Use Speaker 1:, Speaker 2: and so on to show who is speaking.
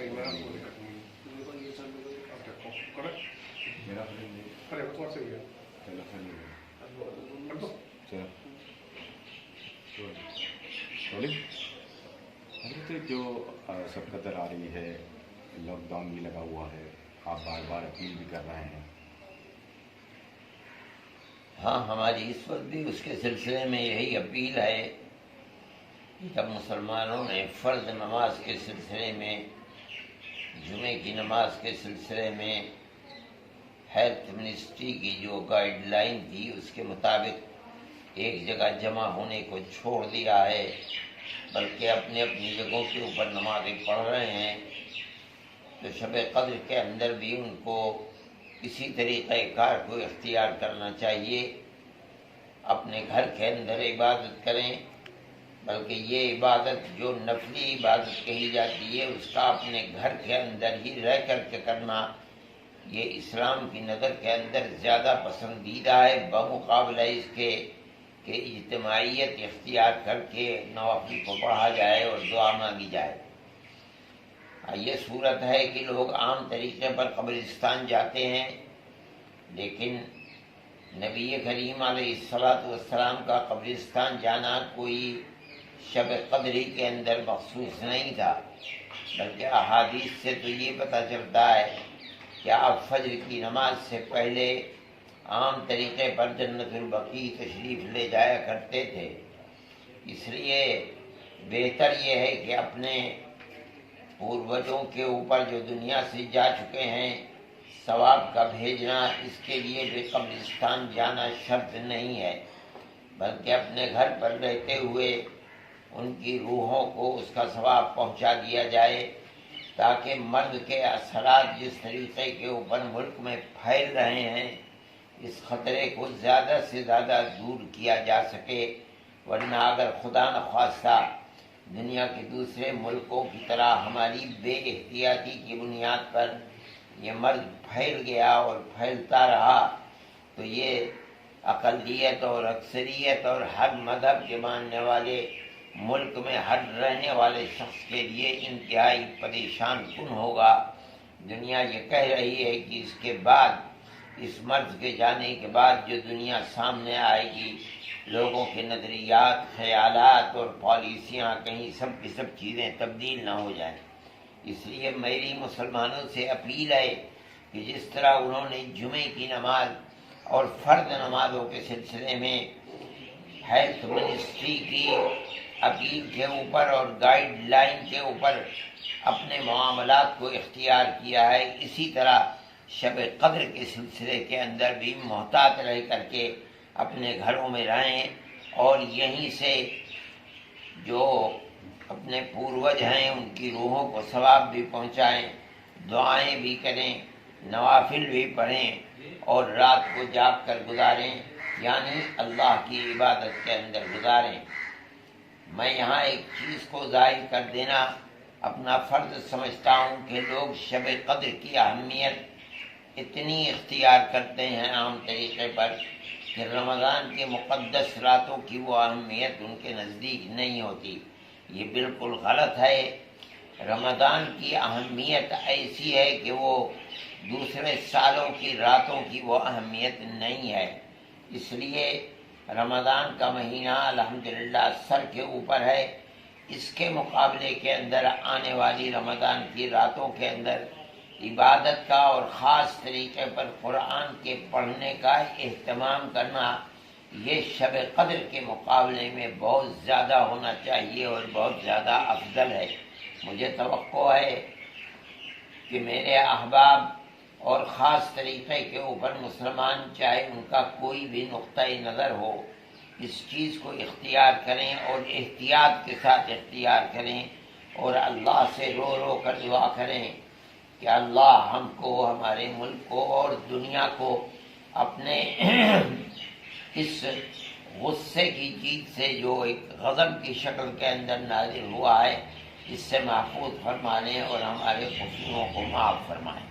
Speaker 1: صحیح میں آپ کو دقت نہیں ہے آپ دیکھو کریں
Speaker 2: میرا فرینڈ نہیں
Speaker 1: کرے بس وہاں سے بھی ہے
Speaker 2: چلو فرینڈ
Speaker 1: کر دو
Speaker 2: چلو رولنگ حضرت جو سب قدر آ رہی ہے، لاک ڈاؤن بھی لگا ہوا ہے، آپ بار بار اپیل بھی کر رہے ہیں.
Speaker 3: ہاں، ہماری اس وقت بھی اس کے سلسلے میں یہی اپیل ہے کہ جب مسلمانوں نے فرض نماز کے سلسلے میں، جمعے کی نماز کے سلسلے میں ہیلتھ منسٹری کی جو گائیڈ لائن تھی اس کے مطابق ایک جگہ جمع ہونے کو چھوڑ دیا ہے، بلکہ اپنی اپنی جگہوں کے اوپر نمازیں پڑھ رہے ہیں، تو شب قدر کے اندر بھی ان کو اسی طریقہ کار کو اختیار کرنا چاہیے. اپنے گھر کے اندر عبادت کریں، بلکہ یہ عبادت جو نفلی عبادت کہی جاتی ہے اس کا اپنے گھر کے اندر ہی رہ کر کے کرنا، یہ اسلام کی نظر کے اندر زیادہ پسندیدہ ہے بمقابلہ اس کے کہ اجتماعیت اختیار کر کے نوافل کو پڑھا جائے اور دعا مانگی جائے. یہ صورت ہے کہ لوگ عام طریقے پر قبرستان جاتے ہیں، لیکن نبی کریم علیہ السلام کا قبرستان جانا کوئی شب قدری کے اندر مخصوص نہیں تھا، بلکہ احادیث سے تو یہ پتہ چلتا ہے کہ آپ فجر کی نماز سے پہلے عام طریقے پر جنت البقیع تشریف لے جایا کرتے تھے. اس لیے بہتر یہ ہے کہ اپنے پوروجوں کے اوپر جو دنیا سے جا چکے ہیں ثواب کا بھیجنا، اس کے لیے بھی قبرستان جانا شرط نہیں ہے، بلکہ اپنے گھر پر رہتے ہوئے ان کی روحوں کو اس کا ثواب پہنچا دیا جائے، تاکہ مرض کے اثرات جس طریقے کے اوپر ملک میں پھیل رہے ہیں اس خطرے کو زیادہ سے زیادہ دور کیا جا سکے. ورنہ اگر خدا نخواستہ دنیا کے دوسرے ملکوں کی طرح ہماری بے احتیاطی کی بنیاد پر یہ مرض پھیل گیا اور پھیلتا رہا تو یہ اقلیت اور اکثریت اور ہر مذہب کے ماننے والے ملک میں ہر رہنے والے شخص کے لیے انتہائی پریشان کن ہوگا. دنیا یہ کہہ رہی ہے کہ اس کے بعد، اس مرض کے جانے کے بعد جو دنیا سامنے آئے گی، لوگوں کے نظریات، خیالات اور پالیسیاں کہیں سب کی سب چیزیں تبدیل نہ ہو جائیں. اس لیے میری مسلمانوں سے اپیل ہے کہ جس طرح انہوں نے جمعے کی نماز اور فرض نمازوں کے سلسلے میں ہیلتھ منسٹری کی اپیل کے اوپر اور گائیڈ لائن کے اوپر اپنے معاملات کو اختیار کیا ہے، اسی طرح شب قدر کے سلسلے کے اندر بھی محتاط رہ کر کے اپنے گھروں میں رہیں اور یہیں سے جو اپنے پوروج ہیں ان کی روحوں کو ثواب بھی پہنچائیں، دعائیں بھی کریں، نوافل بھی پڑھیں اور رات کو جاگ کر گزاریں، یعنی اللہ کی عبادت کے اندر گزاریں. میں یہاں ایک چیز کو ظاہر کر دینا اپنا فرض سمجھتا ہوں کہ لوگ شب قدر کی اہمیت اتنی اختیار کرتے ہیں عام طریقے پر کہ رمضان کے مقدس راتوں کی وہ اہمیت ان کے نزدیک نہیں ہوتی. یہ بالکل غلط ہے. رمضان کی اہمیت ایسی ہے کہ وہ دوسرے سالوں کی راتوں کی وہ اہمیت نہیں ہے. اس لیے رمضان کا مہینہ الحمدللہ سر کے اوپر ہے، اس کے مقابلے کے اندر آنے والی رمضان کی راتوں کے اندر عبادت کا اور خاص طریقے پر قرآن کے پڑھنے کا اہتمام کرنا یہ شب قدر کے مقابلے میں بہت زیادہ ہونا چاہیے اور بہت زیادہ افضل ہے. مجھے توقع ہے کہ میرے احباب اور خاص طریقے کے اوپر مسلمان چاہے ان کا کوئی بھی نقطۂ نظر ہو، اس چیز کو اختیار کریں اور احتیاط کے ساتھ اختیار کریں اور اللہ سے رو رو کر دعا کریں کہ اللہ ہم کو، ہمارے ملک کو اور دنیا کو اپنے اس غصے کی چیز سے جو ایک غضب کی شکل کے اندر نازل ہوا ہے اس سے محفوظ فرمائیں اور ہمارے قصوروں کو معاف فرمائیں.